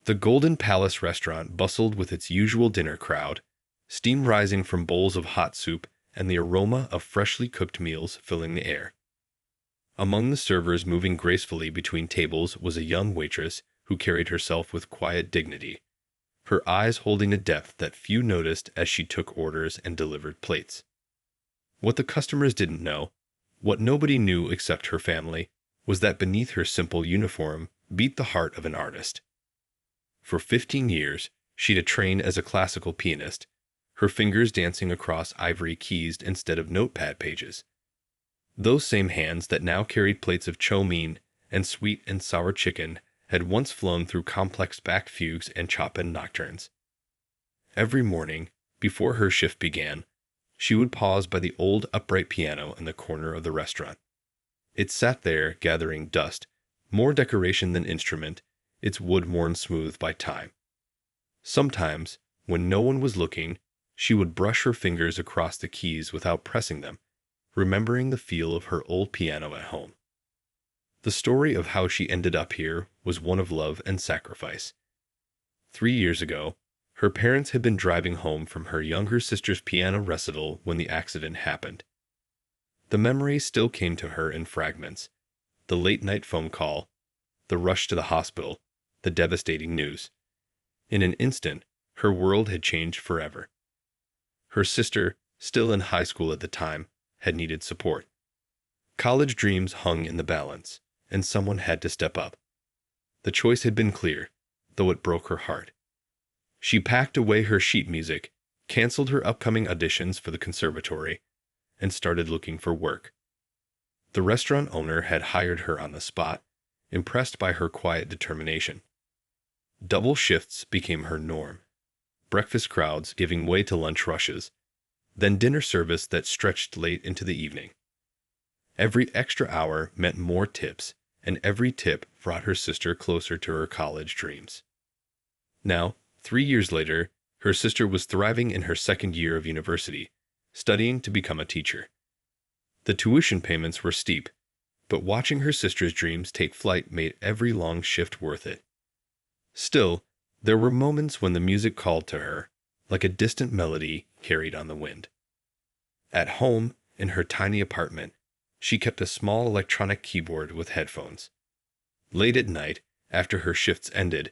The Golden Palace restaurant bustled with its usual dinner crowd, steam rising from bowls of hot soup and the aroma of freshly cooked meals filling the air. Among the servers moving gracefully between tables was a young waitress who carried herself with quiet dignity, her eyes holding a depth that few noticed as she took orders and delivered plates. What the customers didn't know, what nobody knew except her family, was that beneath her simple uniform beat the heart of an artist. For 15 years, she'd trained as a classical pianist, her fingers dancing across ivory keys instead of notepad pages. Those same hands that now carried plates of chow mein and sweet and sour chicken had once flown through complex Bach fugues and Chopin nocturnes. Every morning, before her shift began, she would pause by the old upright piano in the corner of the restaurant. It sat there gathering dust, more decoration than instrument, its wood worn smooth by time. Sometimes, when no one was looking, she would brush her fingers across the keys without pressing them, remembering the feel of her old piano at home. The story of how she ended up here was one of love and sacrifice. 3 years ago, her parents had been driving home from her younger sister's piano recital when the accident happened. The memory still came to her in fragments: the late-night phone call, the rush to the hospital, the devastating news. In an instant, her world had changed forever. Her sister, still in high school at the time, had needed support. College dreams hung in the balance, and someone had to step up. The choice had been clear, though it broke her heart. She packed away her sheet music, canceled her upcoming auditions for the conservatory, and started looking for work. The restaurant owner had hired her on the spot, impressed by her quiet determination. Double shifts became her norm, breakfast crowds giving way to lunch rushes, then dinner service that stretched late into the evening. Every extra hour meant more tips, and every tip brought her sister closer to her college dreams. Now, 3 years later, her sister was thriving in her second year of university, studying to become a teacher. The tuition payments were steep, but watching her sister's dreams take flight made every long shift worth it. Still, there were moments when the music called to her, like a distant melody carried on the wind. At home, in her tiny apartment, she kept a small electronic keyboard with headphones. Late at night, after her shifts ended,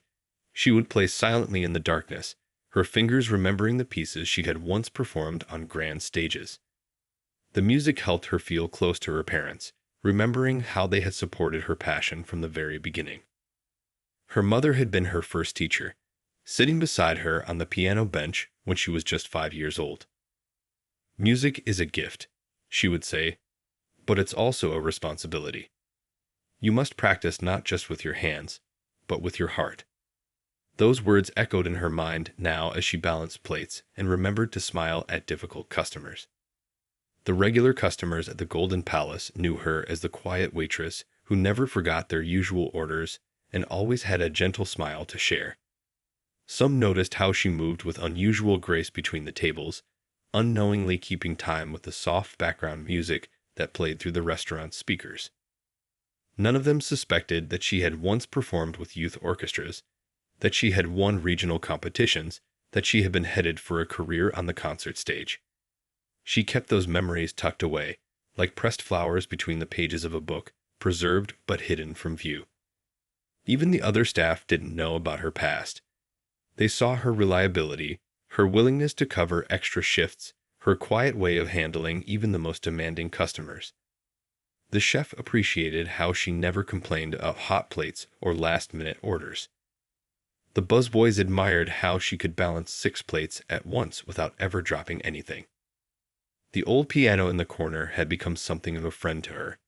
she would play silently in the darkness, her fingers remembering the pieces she had once performed on grand stages. The music helped her feel close to her parents, remembering how they had supported her passion from the very beginning. Her mother had been her first teacher, sitting beside her on the piano bench when she was just 5 years old. "Music is a gift," she would say, "but it's also a responsibility. You must practice not just with your hands, but with your heart." Those words echoed in her mind now as she balanced plates and remembered to smile at difficult customers. The regular customers at the Golden Palace knew her as the quiet waitress who never forgot their usual orders and always had a gentle smile to share. Some noticed how she moved with unusual grace between the tables, unknowingly keeping time with the soft background music that played through the restaurant's speakers. None of them suspected that she had once performed with youth orchestras, that she had won regional competitions, that she had been headed for a career on the concert stage. She kept those memories tucked away, like pressed flowers between the pages of a book, preserved but hidden from view. Even the other staff didn't know about her past. They saw her reliability, her willingness to cover extra shifts, her quiet way of handling even the most demanding customers. The chef appreciated how she never complained of hot plates or last-minute orders. The busboys admired how she could balance 6 plates at once without ever dropping anything. The old piano in the corner had become something of a friend to her.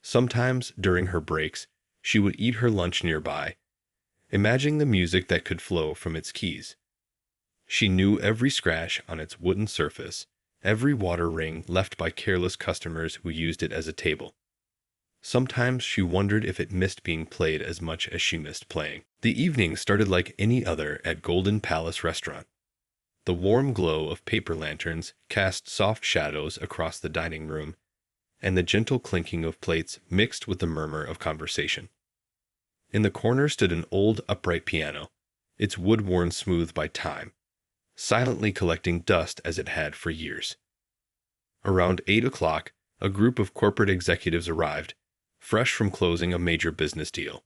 Sometimes, during her breaks, she would eat her lunch nearby, imagining the music that could flow from its keys. She knew every scratch on its wooden surface, every water ring left by careless customers who used it as a table. Sometimes she wondered if it missed being played as much as she missed playing. The evening started like any other at Golden Palace Restaurant. The warm glow of paper lanterns cast soft shadows across the dining room, and the gentle clinking of plates mixed with the murmur of conversation. In the corner stood an old upright piano, its wood worn smooth by time, silently collecting dust as it had for years. Around 8 o'clock, a group of corporate executives arrived, fresh from closing a major business deal.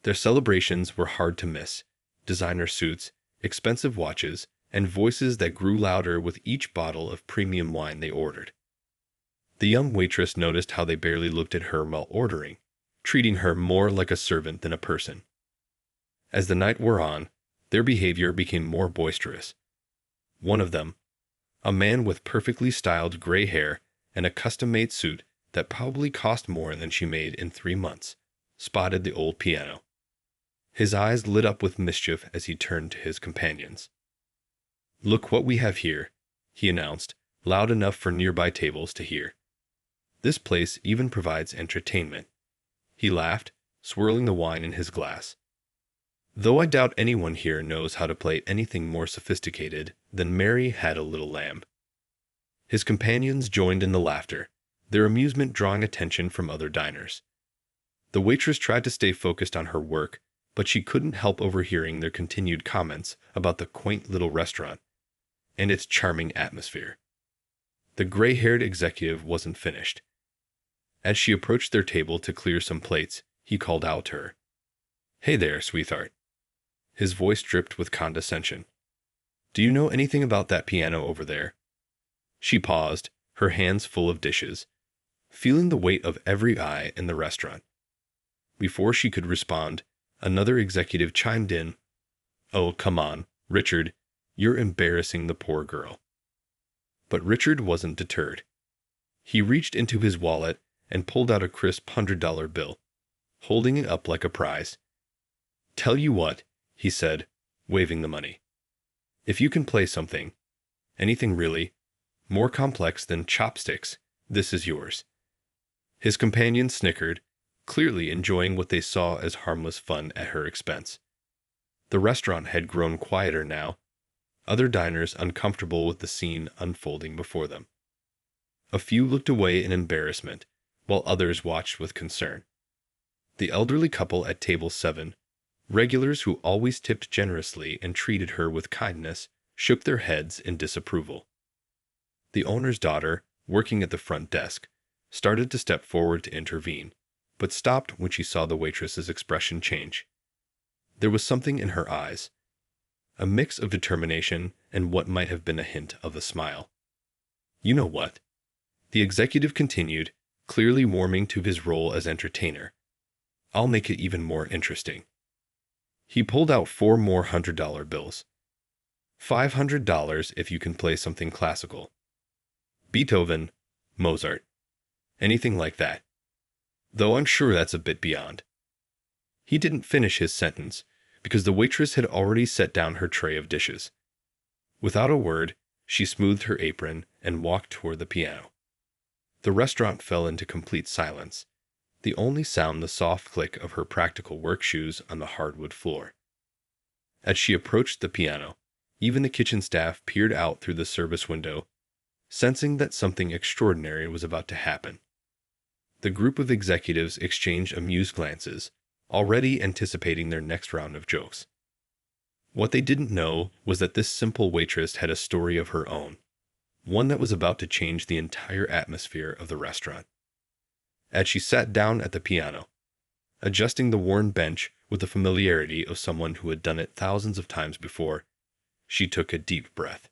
Their celebrations were hard to miss: designer suits, expensive watches, and voices that grew louder with each bottle of premium wine they ordered. The young waitress noticed how they barely looked at her while ordering, treating her more like a servant than a person. As the night wore on, their behavior became more boisterous. One of them, a man with perfectly styled gray hair and a custom-made suit that probably cost more than she made in 3 months, spotted the old piano. His eyes lit up with mischief as he turned to his companions. "Look what we have here," he announced, loud enough for nearby tables to hear. "This place even provides entertainment." He laughed, swirling the wine in his glass. "Though I doubt anyone here knows how to play anything more sophisticated than Mary Had a Little Lamb." His companions joined in the laughter, their amusement drawing attention from other diners. The waitress tried to stay focused on her work, but she couldn't help overhearing their continued comments about the quaint little restaurant and its charming atmosphere. The gray-haired executive wasn't finished. As she approached their table to clear some plates, he called out to her, "Hey there, sweetheart." His voice dripped with condescension. "Do you know anything about that piano over there?" She paused, her hands full of dishes, feeling the weight of every eye in the restaurant. Before she could respond, another executive chimed in, "Oh, come on, Richard, you're embarrassing the poor girl." But Richard wasn't deterred. He reached into his wallet and pulled out a crisp $100 bill, holding it up like a prize. "Tell you what," he said, waving the money. "If you can play something, anything really, more complex than chopsticks, this is yours." His companions snickered, clearly enjoying what they saw as harmless fun at her expense. The restaurant had grown quieter now, other diners uncomfortable with the scene unfolding before them. A few looked away in embarrassment, while others watched with concern. The elderly couple at table 7, regulars who always tipped generously and treated her with kindness, shook their heads in disapproval. The owner's daughter, working at the front desk, started to step forward to intervene, but stopped when she saw the waitress's expression change. There was something in her eyes, a mix of determination and what might have been a hint of a smile. "You know what?" the executive continued, clearly warming to his role as entertainer. "I'll make it even more interesting." He pulled out 4 more $100 bills. $500 if you can play something classical. Beethoven, Mozart, anything like that. Though I'm sure that's a bit beyond. He didn't finish his sentence, because the waitress had already set down her tray of dishes. Without a word, she smoothed her apron and walked toward the piano. The restaurant fell into complete silence, the only sound the soft click of her practical work shoes on the hardwood floor. As she approached the piano, even the kitchen staff peered out through the service window, sensing that something extraordinary was about to happen. The group of executives exchanged amused glances, already anticipating their next round of jokes. What they didn't know was that this simple waitress had a story of her own, one that was about to change the entire atmosphere of the restaurant. As she sat down at the piano, adjusting the worn bench with the familiarity of someone who had done it thousands of times before, she took a deep breath.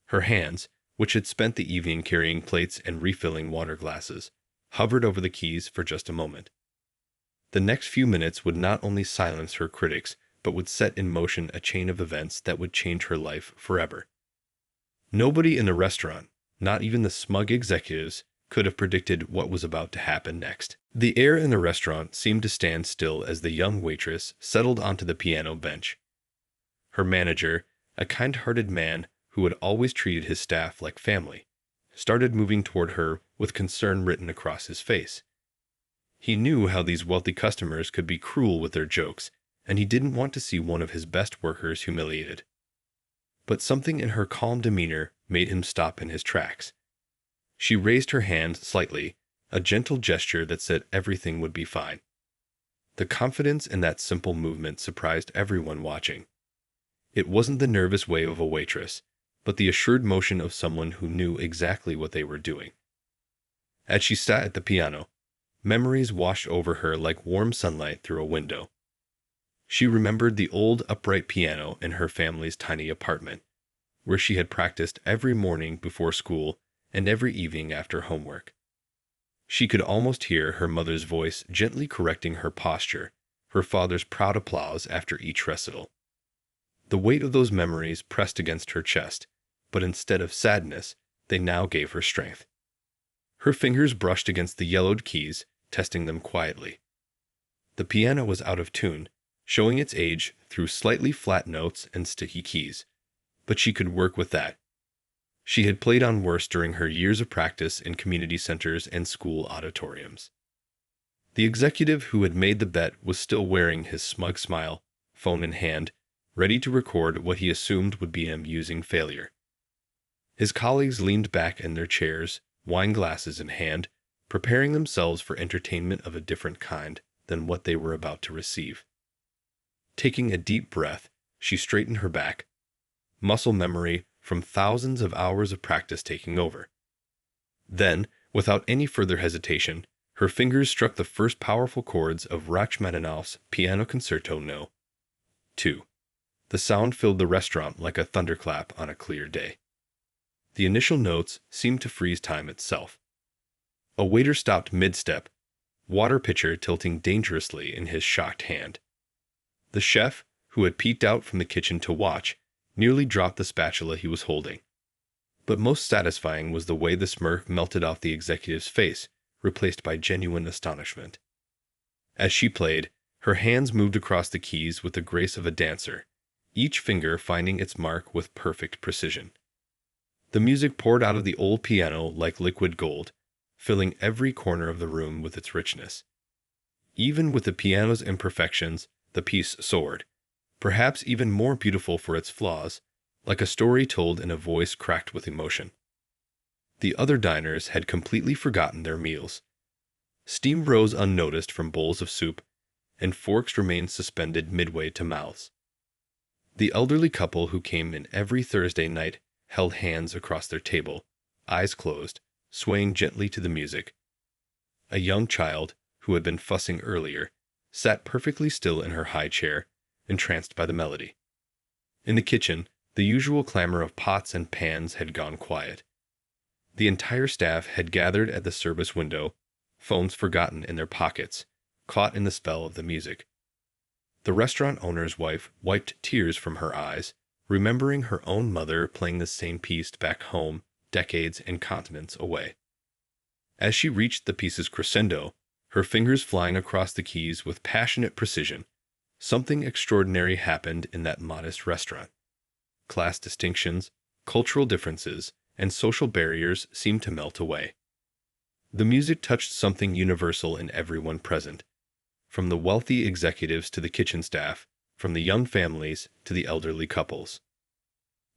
Her hands, which had spent the evening carrying plates and refilling water glasses, hovered over the keys for just a moment. The next few minutes would not only silence her critics, but would set in motion a chain of events that would change her life forever. Nobody in the restaurant, not even the smug executives, could have predicted what was about to happen next. The air in the restaurant seemed to stand still as the young waitress settled onto the piano bench. Her manager, a kind-hearted man who had always treated his staff like family, started moving toward her with concern written across his face. He knew how these wealthy customers could be cruel with their jokes, and he didn't want to see one of his best workers humiliated. But something in her calm demeanor made him stop in his tracks. She raised her hand slightly, a gentle gesture that said everything would be fine. The confidence in that simple movement surprised everyone watching. It wasn't the nervous wave of a waitress, but the assured motion of someone who knew exactly what they were doing. As she sat at the piano, memories washed over her like warm sunlight through a window. She remembered the old upright piano in her family's tiny apartment, where she had practiced every morning before school and every evening after homework. She could almost hear her mother's voice gently correcting her posture, her father's proud applause after each recital. The weight of those memories pressed against her chest, but instead of sadness, they now gave her strength. Her fingers brushed against the yellowed keys, testing them quietly. The piano was out of tune, showing its age through slightly flat notes and sticky keys, but she could work with that. She had played on worse during her years of practice in community centers and school auditoriums. The executive who had made the bet was still wearing his smug smile, phone in hand, ready to record what he assumed would be an amusing failure. His colleagues leaned back in their chairs, wine glasses in hand, preparing themselves for entertainment of a different kind than what they were about to receive. Taking a deep breath, she straightened her back, muscle memory from thousands of hours of practice taking over. Then, without any further hesitation, her fingers struck the first powerful chords of Rachmaninoff's Piano Concerto No. 2. The sound filled the restaurant like a thunderclap on a clear day. The initial notes seemed to freeze time itself. A waiter stopped mid-step, water pitcher tilting dangerously in his shocked hand. The chef, who had peeked out from the kitchen to watch, nearly dropped the spatula he was holding. But most satisfying was the way the smirk melted off the executive's face, replaced by genuine astonishment. As she played, her hands moved across the keys with the grace of a dancer, each finger finding its mark with perfect precision. The music poured out of the old piano like liquid gold, filling every corner of the room with its richness. Even with the piano's imperfections, the piece soared, perhaps even more beautiful for its flaws, like a story told in a voice cracked with emotion. The other diners had completely forgotten their meals. Steam rose unnoticed from bowls of soup, and forks remained suspended midway to mouths. The elderly couple who came in every Thursday night held hands across their table, eyes closed, swaying gently to the music. A young child, who had been fussing earlier, sat perfectly still in her high chair, entranced by the melody. In the kitchen, the usual clamor of pots and pans had gone quiet. The entire staff had gathered at the service window, phones forgotten in their pockets, caught in the spell of the music. The restaurant owner's wife wiped tears from her eyes, remembering her own mother playing the same piece back home, decades and continents away. As she reached the piece's crescendo, her fingers flying across the keys with passionate precision, something extraordinary happened in that modest restaurant. Class distinctions, cultural differences, and social barriers seemed to melt away. The music touched something universal in everyone present, from the wealthy executives to the kitchen staff, from the young families to the elderly couples.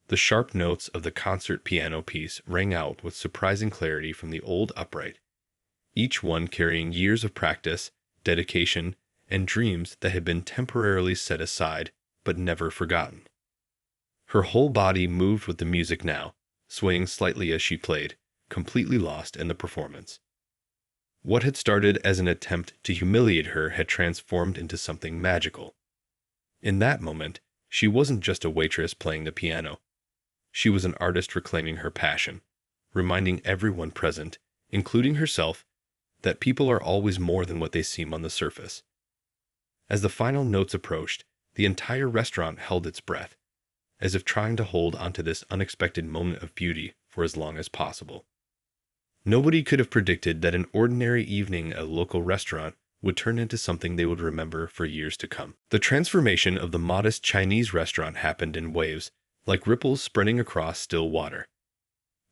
The sharp notes of the concert piano piece rang out with surprising clarity from the old upright, each one carrying years of practice, dedication, and dreams that had been temporarily set aside but never forgotten. Her whole body moved with the music now, swaying slightly as she played, completely lost in the performance. What had started as an attempt to humiliate her had transformed into something magical. In that moment, she wasn't just a waitress playing the piano. She was an artist reclaiming her passion, reminding everyone present, including herself, that people are always more than what they seem on the surface. As the final notes approached, the entire restaurant held its breath, as if trying to hold onto this unexpected moment of beauty for as long as possible. Nobody could have predicted that an ordinary evening at a local restaurant would turn into something they would remember for years to come. The transformation of the modest Chinese restaurant happened in waves, like ripples spreading across still water.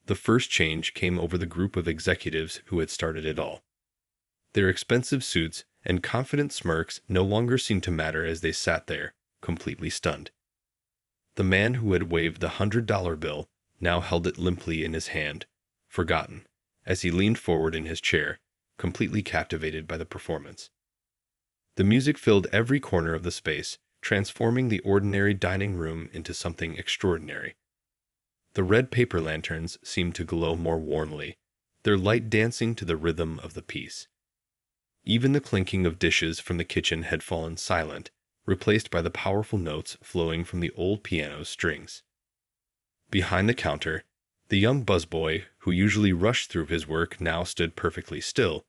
The first change came over the group of executives who had started it all. Their expensive suits and confident smirks no longer seemed to matter as they sat there, completely stunned. The man who had waved the $100 bill now held it limply in his hand, forgotten, as he leaned forward in his chair, completely captivated by the performance. The music filled every corner of the space, transforming the ordinary dining room into something extraordinary. The red paper lanterns seemed to glow more warmly, their light dancing to the rhythm of the piece. Even the clinking of dishes from the kitchen had fallen silent, replaced by the powerful notes flowing from the old piano's strings. Behind the counter, the young busboy, who usually rushed through his work, now stood perfectly still,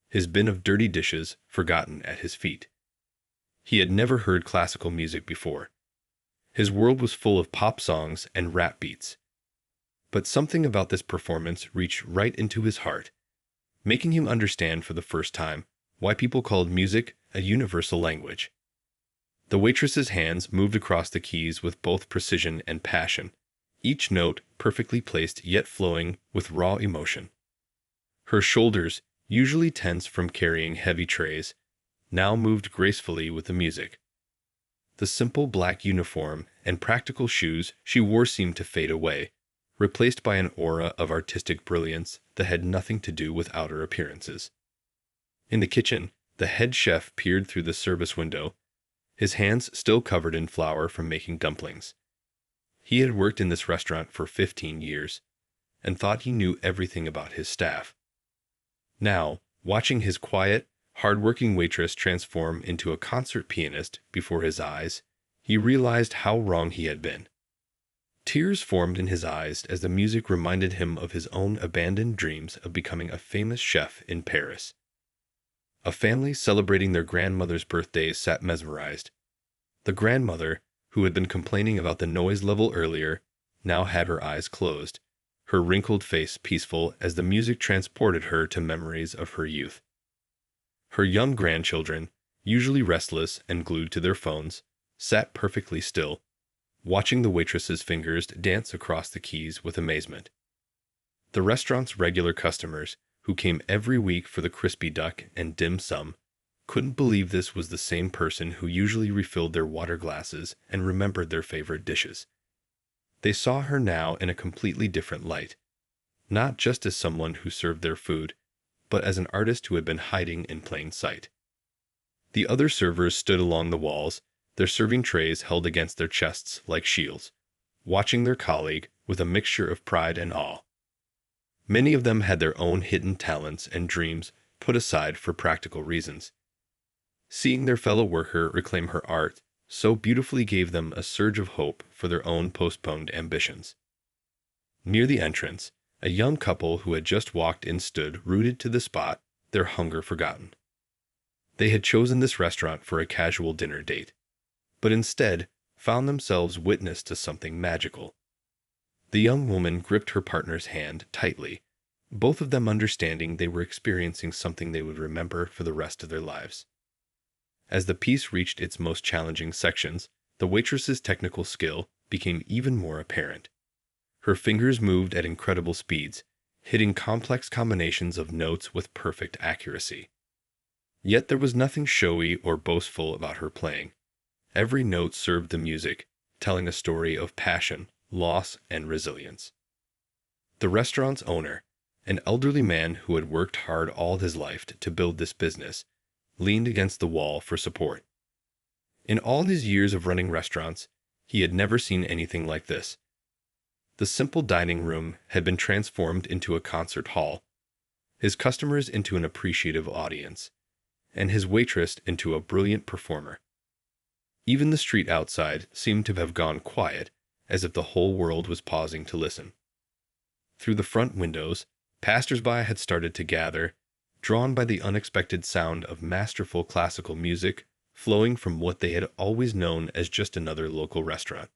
his bin of dirty dishes forgotten at his feet. He had never heard classical music before. His world was full of pop songs and rap beats. But something about this performance reached right into his heart, making him understand for the first time why people called music a universal language. The waitress's hands moved across the keys with both precision and passion, each note perfectly placed yet flowing with raw emotion. Her shoulders, usually tense from carrying heavy trays, now moved gracefully with the music. The simple black uniform and practical shoes she wore seemed to fade away, replaced by an aura of artistic brilliance that had nothing to do with outer appearances. In the kitchen, the head chef peered through the service window, his hands still covered in flour from making dumplings. He had worked in this restaurant for 15 years, and thought he knew everything about his staff. Now, watching his quiet, hard-working waitress transform into a concert pianist before his eyes, he realized how wrong he had been. Tears formed in his eyes as the music reminded him of his own abandoned dreams of becoming a famous chef in Paris. A family celebrating their grandmother's birthday sat mesmerized. The grandmother, who had been complaining about the noise level earlier, now had her eyes closed, her wrinkled face peaceful as the music transported her to memories of her youth. Her young grandchildren, usually restless and glued to their phones, sat perfectly still, watching the waitress's fingers dance across the keys with amazement. The restaurant's regular customers, who came every week for the crispy duck and dim sum, couldn't believe this was the same person who usually refilled their water glasses and remembered their favorite dishes. They saw her now in a completely different light, not just as someone who served their food, but as an artist who had been hiding in plain sight. The other servers stood along the walls, their serving trays held against their chests like shields, watching their colleague with a mixture of pride and awe. Many of them had their own hidden talents and dreams put aside for practical reasons. Seeing their fellow worker reclaim her art so beautifully gave them a surge of hope for their own postponed ambitions. Near the entrance, a young couple who had just walked in stood rooted to the spot, their hunger forgotten. They had chosen this restaurant for a casual dinner date, but instead found themselves witness to something magical. The young woman gripped her partner's hand tightly, both of them understanding they were experiencing something they would remember for the rest of their lives. As the piece reached its most challenging sections, the waitress's technical skill became even more apparent. Her fingers moved at incredible speeds, hitting complex combinations of notes with perfect accuracy. Yet there was nothing showy or boastful about her playing. Every note served the music, telling a story of passion, loss, and resilience. The restaurant's owner, an elderly man who had worked hard all his life to build this business, leaned against the wall for support. In all his years of running restaurants, he had never seen anything like this. The simple dining room had been transformed into a concert hall, his customers into an appreciative audience, and his waitress into a brilliant performer. Even the street outside seemed to have gone quiet, as if the whole world was pausing to listen. Through the front windows, passers-by had started to gather, drawn by the unexpected sound of masterful classical music flowing from what they had always known as just another local restaurant.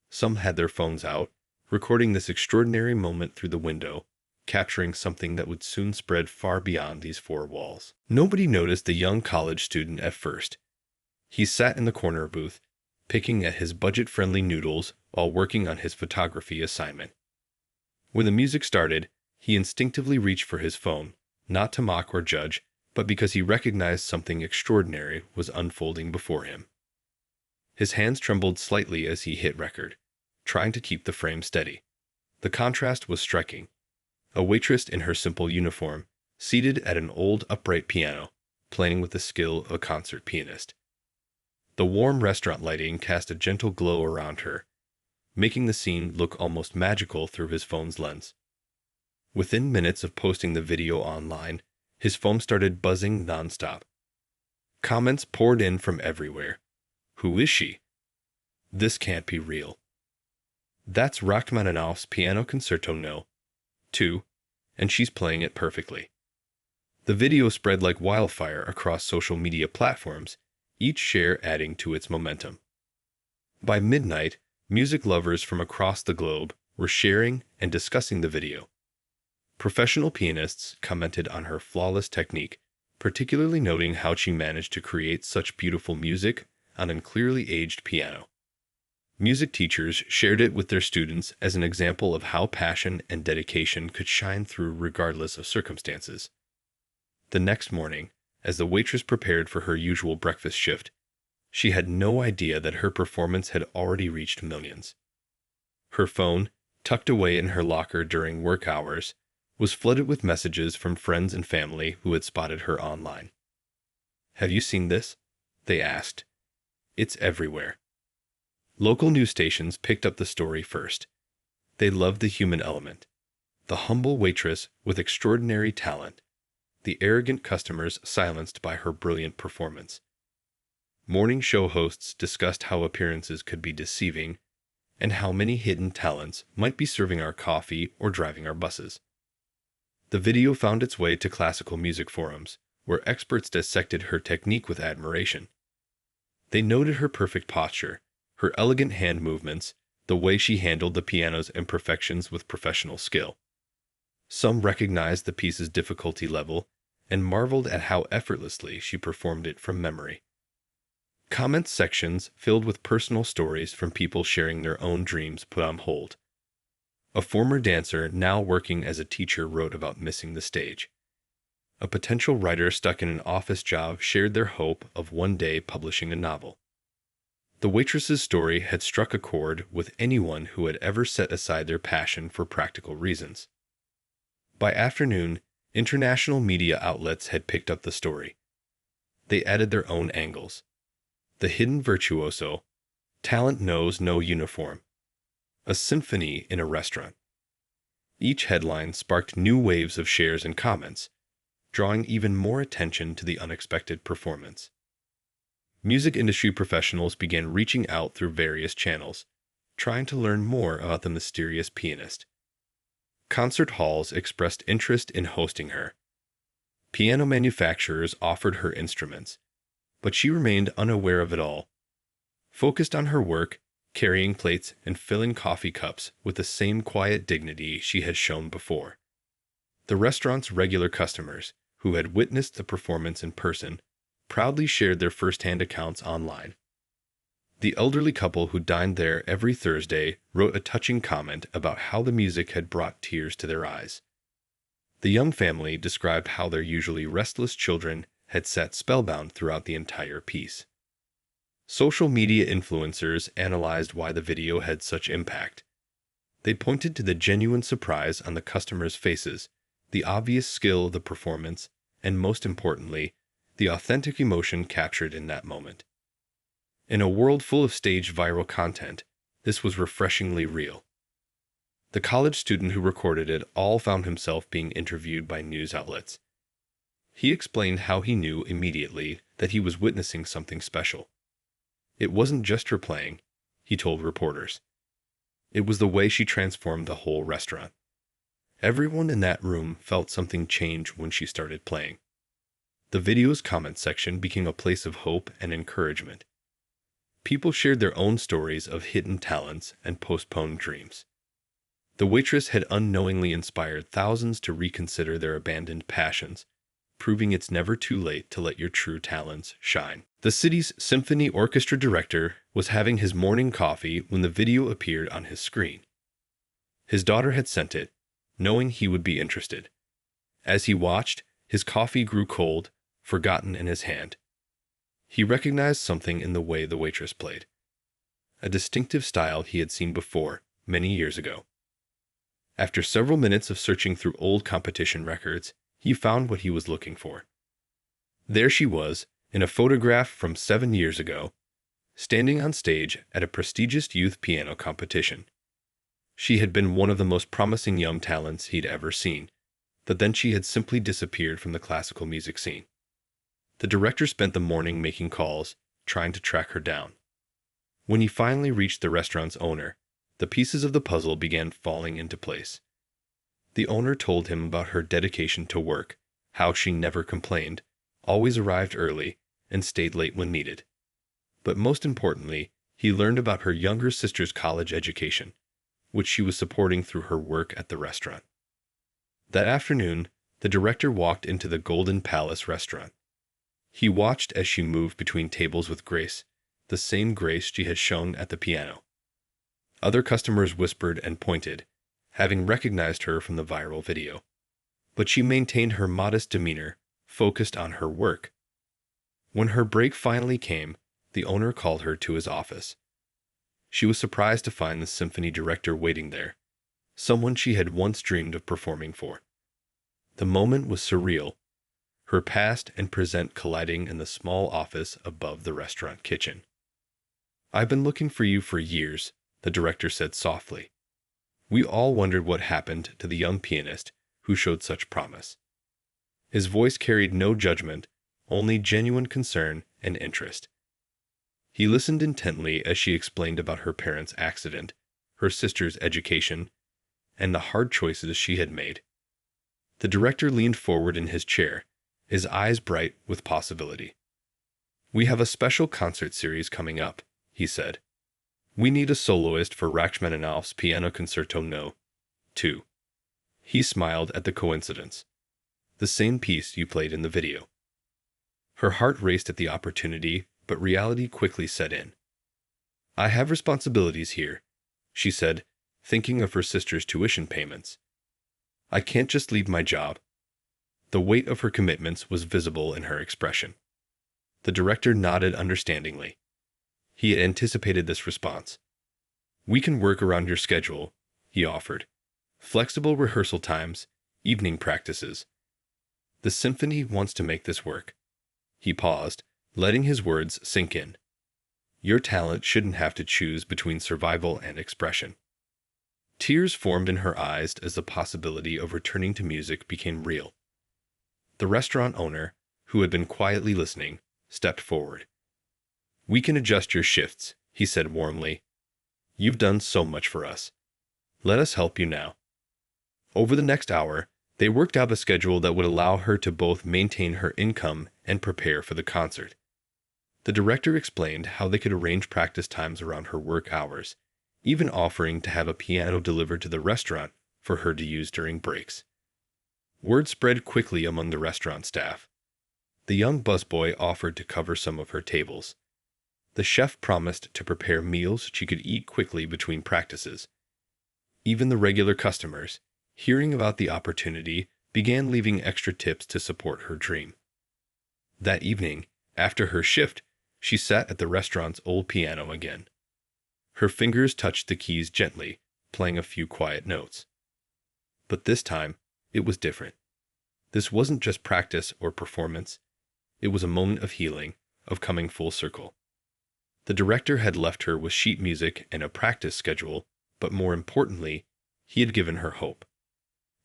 Some had their phones out, recording this extraordinary moment through the window, capturing something that would soon spread far beyond these four walls. Nobody noticed the young college student at first. He sat in the corner booth, picking at his budget-friendly noodles while working on his photography assignment. When the music started, he instinctively reached for his phone, not to mock or judge, but because he recognized something extraordinary was unfolding before him. His hands trembled slightly as he hit record, trying to keep the frame steady. The contrast was striking. A waitress in her simple uniform, seated at an old upright piano, playing with the skill of a concert pianist. The warm restaurant lighting cast a gentle glow around her, making the scene look almost magical through his phone's lens. Within minutes of posting the video online, his phone started buzzing nonstop. Comments poured in from everywhere. Who is she? This can't be real. That's Rachmaninoff's Piano Concerto No. 2, and she's playing it perfectly. The video spread like wildfire across social media platforms, each share adding to its momentum. By midnight, music lovers from across the globe were sharing and discussing the video. Professional pianists commented on her flawless technique, particularly noting how she managed to create such beautiful music on a clearly aged piano. Music teachers shared it with their students as an example of how passion and dedication could shine through regardless of circumstances. The next morning, as the waitress prepared for her usual breakfast shift, she had no idea that her performance had already reached millions. Her phone, tucked away in her locker during work hours, was flooded with messages from friends and family who had spotted her online. "Have you seen this?" they asked. "It's everywhere." Local news stations picked up the story first. They loved the human element. The humble waitress with extraordinary talent. The arrogant customers silenced by her brilliant performance. Morning show hosts discussed how appearances could be deceiving and how many hidden talents might be serving our coffee or driving our buses. The video found its way to classical music forums, where experts dissected her technique with admiration. They noted her perfect posture, her elegant hand movements, the way she handled the piano's imperfections with professional skill. Some recognized the piece's difficulty level and marveled at how effortlessly she performed it from memory. Comment sections filled with personal stories from people sharing their own dreams put on hold. A former dancer now working as a teacher wrote about missing the stage. A potential writer stuck in an office job shared their hope of one day publishing a novel. The waitress's story had struck a chord with anyone who had ever set aside their passion for practical reasons. By afternoon, international media outlets had picked up the story. They added their own angles. The hidden virtuoso, talent knows no uniform, a symphony in a restaurant. Each headline sparked new waves of shares and comments, drawing even more attention to the unexpected performance. Music industry professionals began reaching out through various channels, trying to learn more about the mysterious pianist. Concert halls expressed interest in hosting her. Piano manufacturers offered her instruments, but she remained unaware of it all. Focused on her work, carrying plates and filling coffee cups with the same quiet dignity she had shown before. The restaurant's regular customers, who had witnessed the performance in person, proudly shared their first-hand accounts online. The elderly couple who dined there every Thursday wrote a touching comment about how the music had brought tears to their eyes. The young family described how their usually restless children had sat spellbound throughout the entire piece. Social media influencers analyzed why the video had such impact. They pointed to the genuine surprise on the customers' faces, the obvious skill of the performance, and most importantly, the authentic emotion captured in that moment. In a world full of staged viral content, this was refreshingly real. The college student who recorded it all found himself being interviewed by news outlets. He explained how he knew immediately that he was witnessing something special. It wasn't just her playing, he told reporters. It was the way she transformed the whole restaurant. Everyone in that room felt something change when she started playing. The video's comment section became a place of hope and encouragement. People shared their own stories of hidden talents and postponed dreams. The waitress had unknowingly inspired thousands to reconsider their abandoned passions, proving it's never too late to let your true talents shine. The city's symphony orchestra director was having his morning coffee when the video appeared on his screen. His daughter had sent it, knowing he would be interested. As he watched, his coffee grew cold, forgotten in his hand. He recognized something in the way the waitress played. A distinctive style he had seen before, many years ago. After several minutes of searching through old competition records, he found what he was looking for. There she was, in a photograph from 7 years ago, standing on stage at a prestigious youth piano competition. She had been one of the most promising young talents he'd ever seen, but then she had simply disappeared from the classical music scene. The director spent the morning making calls, trying to track her down. When he finally reached the restaurant's owner, the pieces of the puzzle began falling into place. The owner told him about her dedication to work, how she never complained, always arrived early, and stayed late when needed. But most importantly, he learned about her younger sister's college education, which she was supporting through her work at the restaurant. That afternoon, the director walked into the Golden Palace restaurant. He watched as she moved between tables with grace, the same grace she had shown at the piano. Other customers whispered and pointed, having recognized her from the viral video. But she maintained her modest demeanor, focused on her work. When her break finally came, the owner called her to his office. She was surprised to find the symphony director waiting there, someone she had once dreamed of performing for. The moment was surreal, her past and present colliding in the small office above the restaurant kitchen. "I've been looking for you for years," the director said softly. "We all wondered what happened to the young pianist who showed such promise." His voice carried no judgment, only genuine concern and interest. He listened intently as she explained about her parents' accident, her sister's education, and the hard choices she had made. The director leaned forward in his chair, his eyes bright with possibility. "We have a special concert series coming up," he said. "We need a soloist for Rachmaninoff's Piano Concerto No. 2. He smiled at the coincidence. "The same piece you played in the video." Her heart raced at the opportunity, but reality quickly set in. "I have responsibilities here," she said, thinking of her sister's tuition payments. "I can't just leave my job." The weight of her commitments was visible in her expression. The director nodded understandingly. He had anticipated this response. "We can work around your schedule," he offered. "Flexible rehearsal times, evening practices. The symphony wants to make this work." He paused, letting his words sink in. "Your talent shouldn't have to choose between survival and expression." Tears formed in her eyes as the possibility of returning to music became real. The restaurant owner, who had been quietly listening, stepped forward. "We can adjust your shifts," he said warmly. "You've done so much for us. Let us help you now." Over the next hour, they worked out a schedule that would allow her to both maintain her income and prepare for the concert. The director explained how they could arrange practice times around her work hours, even offering to have a piano delivered to the restaurant for her to use during breaks. Word spread quickly among the restaurant staff. The young busboy offered to cover some of her tables. The chef promised to prepare meals she could eat quickly between practices. Even the regular customers, hearing about the opportunity, began leaving extra tips to support her dream. That evening, after her shift, she sat at the restaurant's old piano again. Her fingers touched the keys gently, playing a few quiet notes. But this time, it was different. This wasn't just practice or performance. It was a moment of healing, of coming full circle. The director had left her with sheet music and a practice schedule, but more importantly, he had given her hope.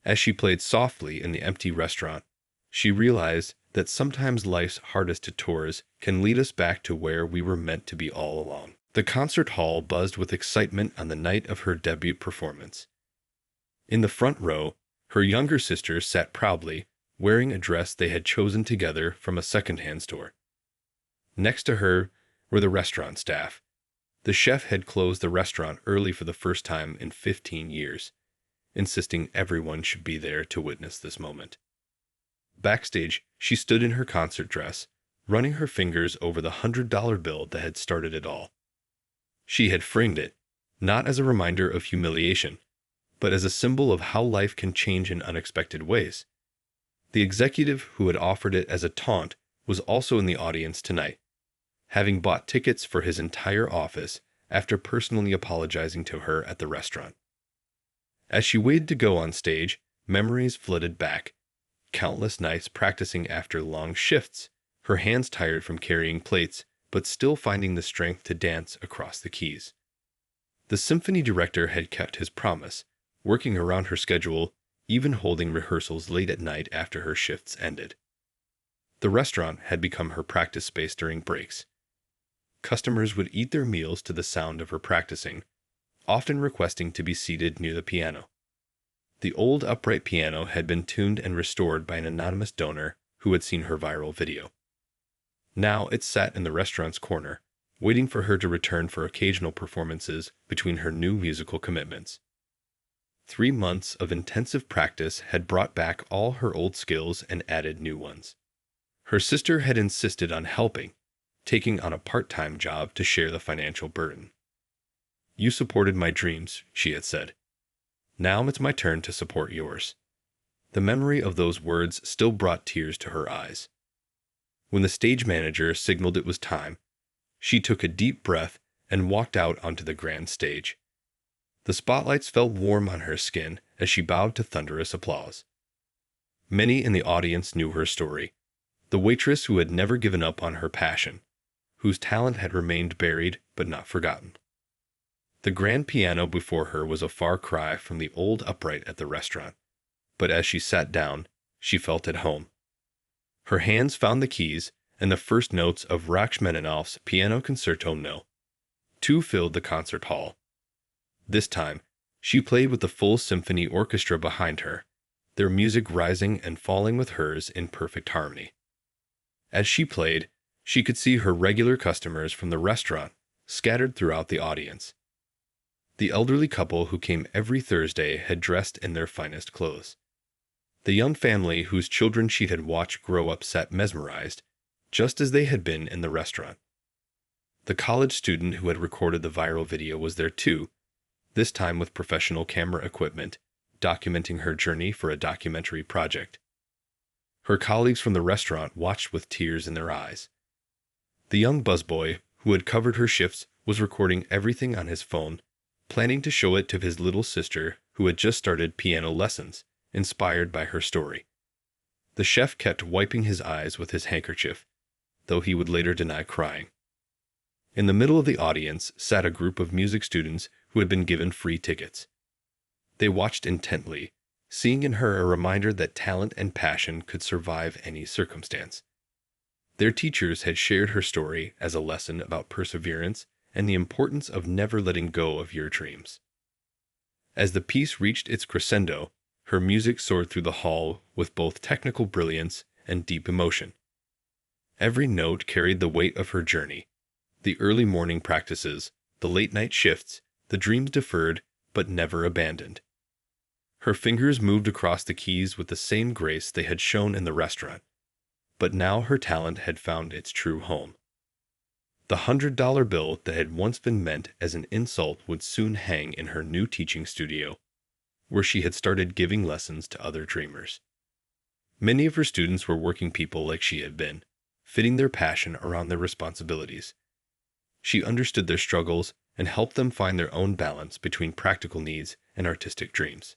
As she played softly in the empty restaurant, she realized that sometimes life's hardest detours can lead us back to where we were meant to be all along. The concert hall buzzed with excitement on the night of her debut performance. In the front row, her younger sister sat proudly, wearing a dress they had chosen together from a second-hand store. Next to her were the restaurant staff. The chef had closed the restaurant early for the first time in 15 years, insisting everyone should be there to witness this moment. Backstage, she stood in her concert dress, running her fingers over the $100 bill that had started it all. She had framed it, not as a reminder of humiliation, but as a symbol of how life can change in unexpected ways. The executive who had offered it as a taunt was also in the audience tonight, having bought tickets for his entire office after personally apologizing to her at the restaurant. As she waited to go on stage, memories flooded back. Countless nights practicing after long shifts, her hands tired from carrying plates, but still finding the strength to dance across the keys. The symphony director had kept his promise, working around her schedule, even holding rehearsals late at night after her shifts ended. The restaurant had become her practice space during breaks. Customers would eat their meals to the sound of her practicing, often requesting to be seated near the piano. The old upright piano had been tuned and restored by an anonymous donor who had seen her viral video. Now it sat in the restaurant's corner, waiting for her to return for occasional performances between her new musical commitments. 3 months of intensive practice had brought back all her old skills and added new ones. Her sister had insisted on helping, taking on a part-time job to share the financial burden. "You supported my dreams," she had said. "Now it's my turn to support yours." The memory of those words still brought tears to her eyes. When the stage manager signaled it was time, she took a deep breath and walked out onto the grand stage. The spotlights felt warm on her skin as she bowed to thunderous applause. Many in the audience knew her story, the waitress who had never given up on her passion, whose talent had remained buried but not forgotten. The grand piano before her was a far cry from the old upright at the restaurant, but as she sat down, she felt at home. Her hands found the keys, and the first notes of Rachmaninoff's Piano Concerto No. 2 filled the concert hall. This time, she played with the full symphony orchestra behind her, their music rising and falling with hers in perfect harmony. As she played, she could see her regular customers from the restaurant scattered throughout the audience. The elderly couple who came every Thursday had dressed in their finest clothes. The young family whose children she had watched grow up sat mesmerized, just as they had been in the restaurant. The college student who had recorded the viral video was there too, this time with professional camera equipment, documenting her journey for a documentary project. Her colleagues from the restaurant watched with tears in their eyes. The young busboy who had covered her shifts was recording everything on his phone, planning to show it to his little sister who had just started piano lessons, inspired by her story. The chef kept wiping his eyes with his handkerchief, though he would later deny crying. In the middle of the audience sat a group of music students who had been given free tickets. They watched intently, seeing in her a reminder that talent and passion could survive any circumstance. Their teachers had shared her story as a lesson about perseverance and the importance of never letting go of your dreams. As the piece reached its crescendo, her music soared through the hall with both technical brilliance and deep emotion. Every note carried the weight of her journey, the early morning practices, the late-night shifts, the dreams deferred but never abandoned. Her fingers moved across the keys with the same grace they had shown in the restaurant, but now her talent had found its true home. The $100 bill that had once been meant as an insult would soon hang in her new teaching studio, where she had started giving lessons to other dreamers. Many of her students were working people like she had been, fitting their passion around their responsibilities. She understood their struggles and helped them find their own balance between practical needs and artistic dreams.